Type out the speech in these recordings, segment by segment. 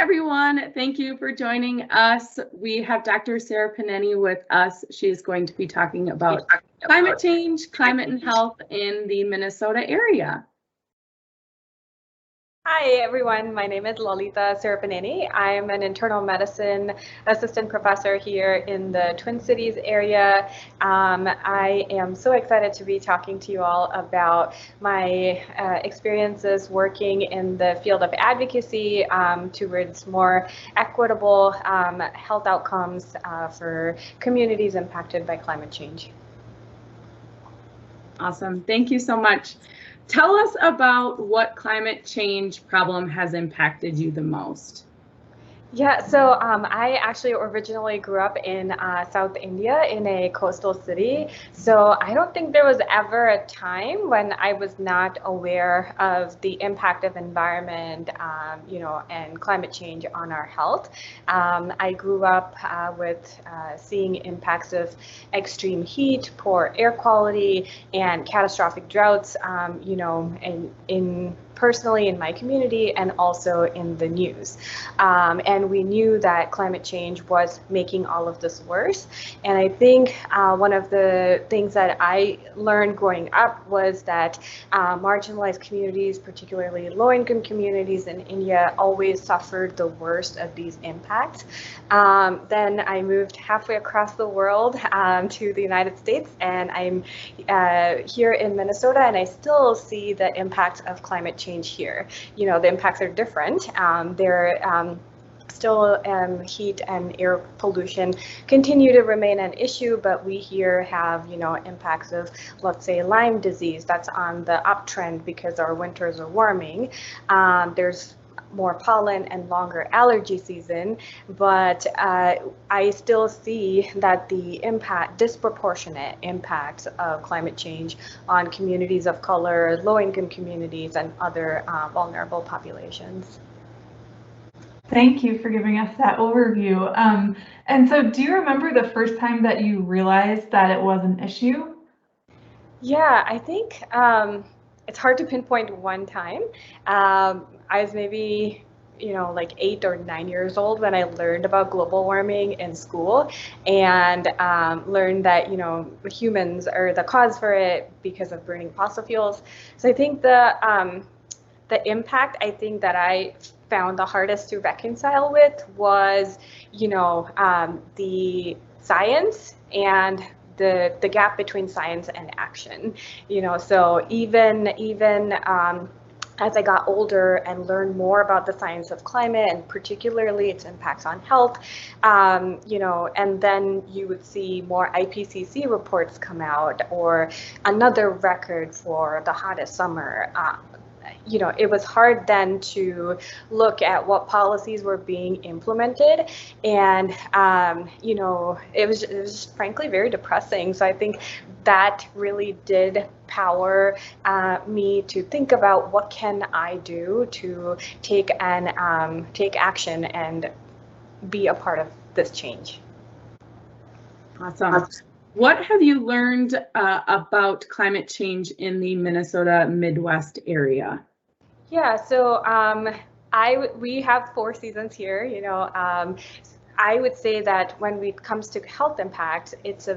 everyone. Thank you for joining us. We have Dr. Surapaneni with us. She's going to be talking about climate change, climate and health in the Minnesota area. Hi everyone, my name is Laalitha Surapaneni. I'm an internal medicine assistant professor here in the Twin Cities area. I am so excited to be talking to you all about my experiences working in the field of advocacy towards more equitable health outcomes for communities impacted by climate change. Awesome, thank you so much. Tell us about what climate change problem has impacted you the most. Yeah, so I actually originally grew up in South India in a coastal city. So I don't think there was ever a time when I was not aware of the impact of environment, and climate change on our health. I grew up with seeing impacts of extreme heat, poor air quality, and catastrophic droughts, personally in my community and also in the news. And we knew that climate change was making all of this worse. And I think one of the things that I learned growing up was that marginalized communities, particularly low-income communities in India, always suffered the worst of these impacts. Then I moved halfway across the world to the United States, and I'm here in Minnesota, and I still see the impacts of climate change here. You know, the impacts are different. Still heat and air pollution continue to remain an issue, but we here have, impacts of, let's say, Lyme disease that's on the uptrend because our winters are warming. There's more pollen and longer allergy season, but I still see that the disproportionate impacts of climate change on communities of color, low-income communities, and other vulnerable populations. Thank you for giving us that overview. And so do you remember the first time that you realized that it was an issue? Yeah, I think it's hard to pinpoint one time. I was maybe, like 8 or 9 years old when I learned about global warming in school, and learned that, humans are the cause for it because of burning fossil fuels. So I think the impact that I found the hardest to reconcile with was, the science and the gap between science and action. So even as I got older and learned more about the science of climate and particularly its impacts on health, and then you would see more IPCC reports come out, or another record for the hottest summer. It was hard then to look at what policies were being implemented, and it was frankly very depressing. So I think that really did power me to think about what can I do to take action and be a part of this change. Awesome. What have you learned about climate change in the Minnesota Midwest area? Yeah, so we have 4 seasons here. I would say that when it comes to health impact, it's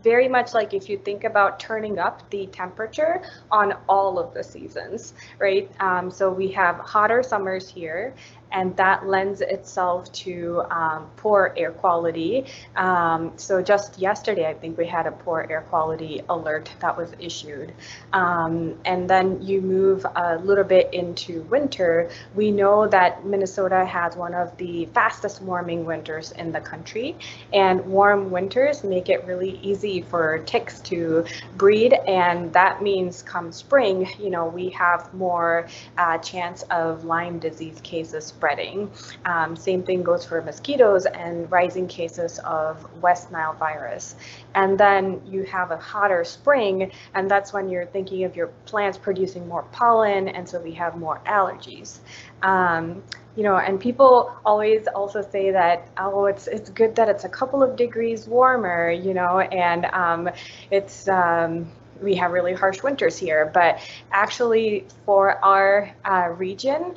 very much like if you think about turning up the temperature on all of the seasons, right? So we have hotter summers here, and that lends itself to poor air quality. So just yesterday, I think we had a poor air quality alert that was issued. And then you move a little bit into winter. We know that Minnesota has one of the fastest warming winters in the country, and warm winters make it really easy for ticks to breed, and that means come spring, we have more chance of Lyme disease cases spreading. Same thing goes for mosquitoes and rising cases of West Nile virus. And then you have a hotter spring, and that's when you're thinking of your plants producing more pollen, and so we have more allergies. And people always also say that, oh, it's good that it's a couple of degrees warmer, and it's we have really harsh winters here, but actually for our region,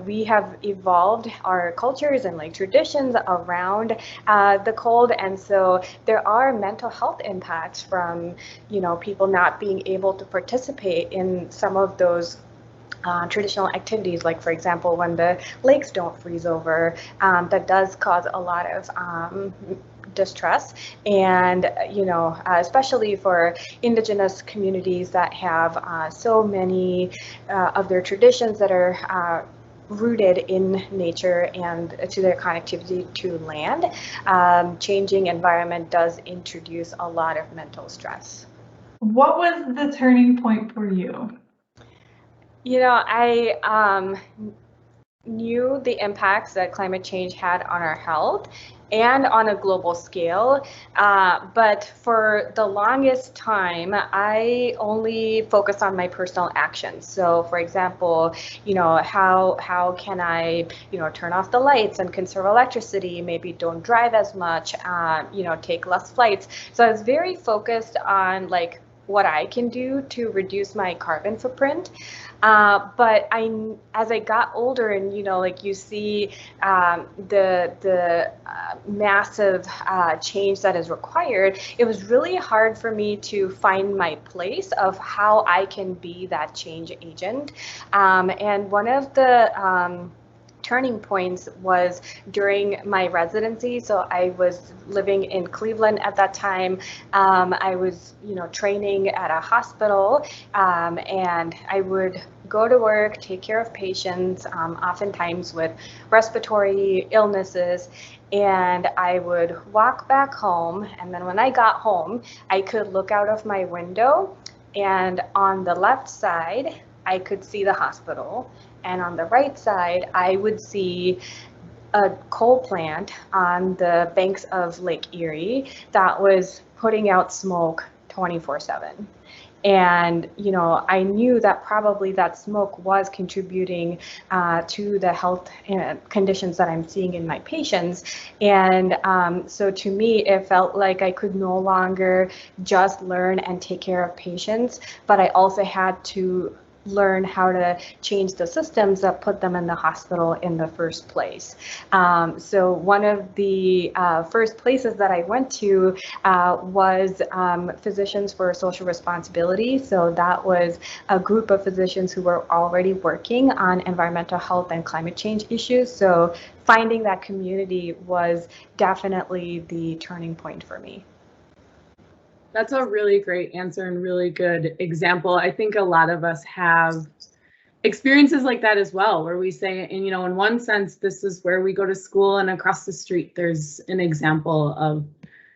we have evolved our cultures and like traditions around the cold, and so there are mental health impacts from, you know, people not being able to participate in some of those traditional activities, like for example, when the lakes don't freeze over, that does cause a lot of distress. And, you know, especially for Indigenous communities that have so many of their traditions that are rooted in nature and to their connectivity to land, changing environment does introduce a lot of mental stress. What was the turning point for you? You know, I knew the impacts that climate change had on our health and on a global scale, but for the longest time, I only focused on my personal actions. So, for example, you know, how can I, you know, turn off the lights and conserve electricity? Maybe don't drive as much. You know, take less flights. So I was very focused on like what I can do to reduce my carbon footprint. But as I got older, and you know, like you see the massive change that is required, it was really hard for me to find my place of how I can be that change agent. And one of the turning points was during my residency. So I was living in Cleveland at that time. I was, you know, training at a hospital, and I would go to work, take care of patients, oftentimes with respiratory illnesses, and I would walk back home. And then when I got home, I could look out of my window, and on the left side, I could see the hospital. And on the right side, I would see a coal plant on the banks of Lake Erie that was putting out smoke 24/7. And, you know, I knew that probably that smoke was contributing to the health conditions that I'm seeing in my patients. And so to me, it felt like I could no longer just learn and take care of patients, but I also had to learn how to change the systems that put them in the hospital in the first place. So one of the first places that I went to was Physicians for Social Responsibility. So that was a group of physicians who were already working on environmental health and climate change issues. So finding that community was definitely the turning point for me. That's a really great answer and really good example. I think a lot of us have experiences like that as well, where we say, and you know, in one sense, this is where we go to school, and across the street, there's an example of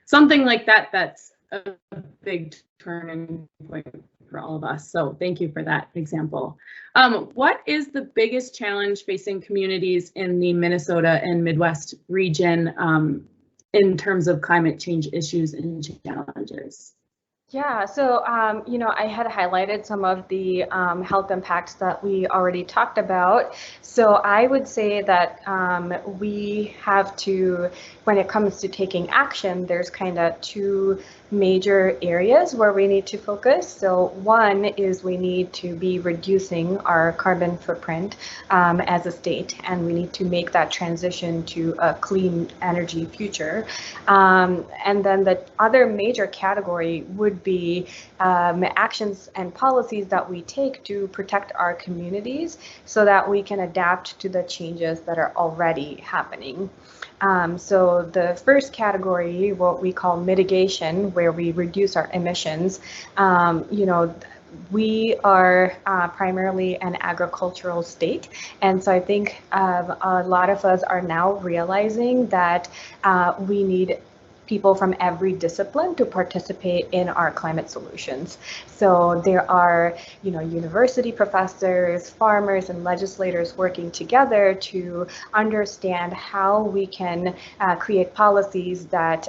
something like that. That's a big turning point for all of us. So thank you for that example. What is the biggest challenge facing communities in the Minnesota and Midwest region in terms of climate change issues and challenges? Yeah, so, you know, I had highlighted some of the health impacts that we already talked about. So I would say that we have to, when it comes to taking action, there's kind of two major areas where we need to focus. So one is we need to be reducing our carbon footprint as a state, and we need to make that transition to a clean energy future. And then the other major category would be actions and policies that we take to protect our communities so that we can adapt to the changes that are already happening. So the first category, what we call mitigation, where we reduce our emissions, you know, we are primarily an agricultural state, and so I think a lot of us are now realizing that we need people from every discipline to participate in our climate solutions. So there are, you know, university professors, farmers, and legislators working together to understand how we can create policies that,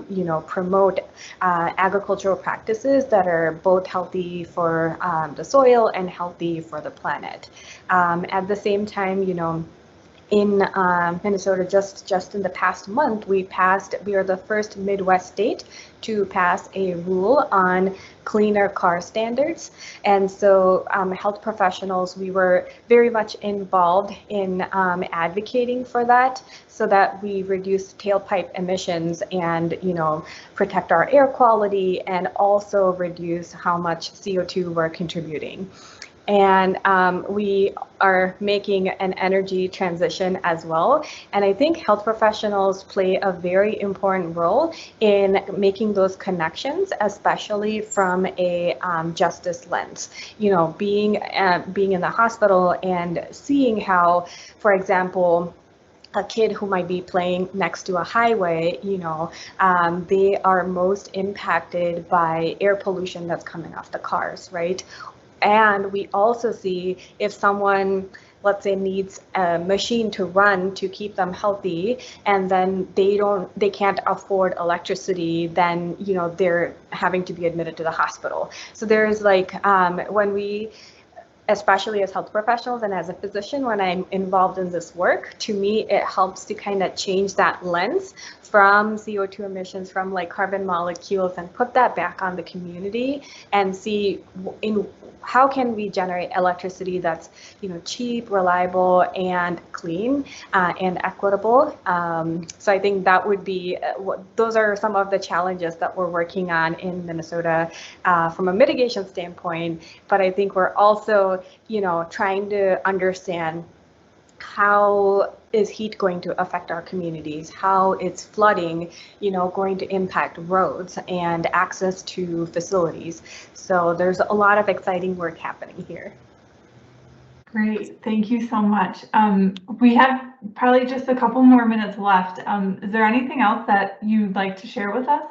you know, promote agricultural practices that are both healthy for the soil and healthy for the planet. At the same time, you know, in Minnesota, just in the past month, we are the first Midwest state to pass a rule on cleaner car standards. And so health professionals, we were very much involved in advocating for that, so that we reduce tailpipe emissions and, you know, protect our air quality and also reduce how much CO2 we're contributing. And we are making an energy transition as well. And I think health professionals play a very important role in making those connections, especially from a justice lens. You know, being in the hospital and seeing how, for example, a kid who might be playing next to a highway, you know, they are most impacted by air pollution that's coming off the cars, right? And we also see if someone, let's say, needs a machine to run to keep them healthy, and then they can't afford electricity, then, you know, they're having to be admitted to the hospital. So there's like, when we, especially as health professionals and as a physician, when I'm involved in this work, to me, it helps to kind of change that lens from CO2 emissions, from like carbon molecules, and put that back on the community and see how can we generate electricity that's, you know, cheap, reliable, and clean, and equitable. So I think that would be, those are some of the challenges that we're working on in Minnesota from a mitigation standpoint. But I think we're also, you know, trying to understand how is heat going to affect our communities? How is flooding, you know, going to impact roads and access to facilities? So there's a lot of exciting work happening here. Great, thank you so much. We have probably just a couple more minutes left. Is there anything else that you'd like to share with us?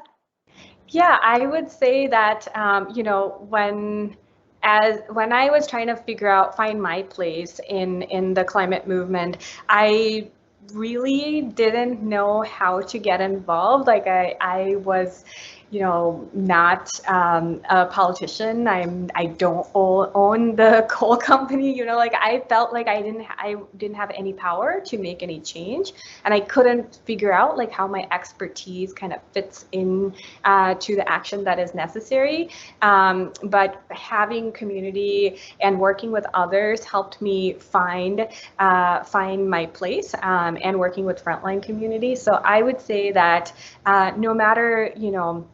Yeah, I would say that, you know, when I was trying to find my place in the climate movement, I really didn't know how to get involved. Like I was, you know, not a politician. I don't own the coal company. You know, like I felt like I didn't have any power to make any change, and I couldn't figure out like how my expertise kind of fits in to the action that is necessary. But having community and working with others helped me find my place, and working with frontline community. So I would say that no matter, you know,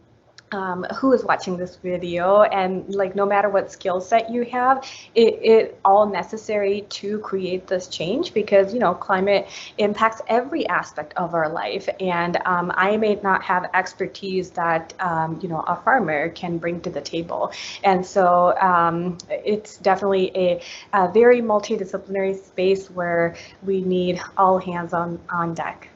who is watching this video, and like no matter what skill set you have, it all necessary to create this change, because, you know, climate impacts every aspect of our life, and I may not have expertise that you know, a farmer can bring to the table. And so it's definitely a very multidisciplinary space where we need all hands on deck.